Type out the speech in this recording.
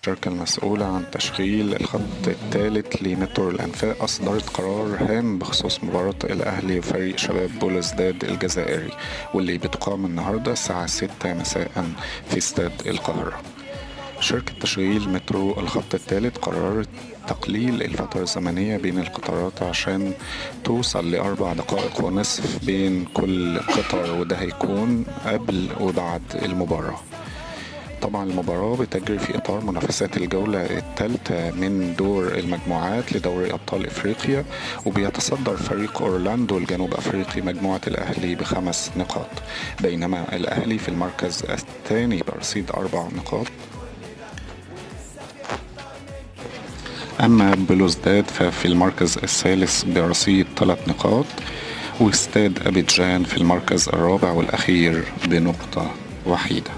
الشركة المسؤولة عن تشغيل الخط الثالث لمترو الأنفاق أصدرت قرار هام بخصوص مباراة الأهلي وفريق شباب بولوزداد الجزائري، واللي بتقام النهاردة الساعة 6 مساء في استاد القاهرة. شركة تشغيل مترو الخط الثالث قررت تقليل الفترة الزمنية بين القطارات عشان توصل ل4 دقائق ونصف بين كل قطار، وده هيكون قبل وبعد المباراة. طبعا المباراة بتجري في إطار منافسات الجولة الثالثة من دور المجموعات لدوري أبطال إفريقيا، وبيتصدر فريق أورلاندو الجنوب أفريقي مجموعة الأهلي ب5 نقاط، بينما الأهلي في المركز الثاني برصيد 4 نقاط. أما بلوزداد ففي المركز الثالث برصيد 3 نقاط، واستاد أبيجان في المركز الرابع والأخير بنقطة وحيدة.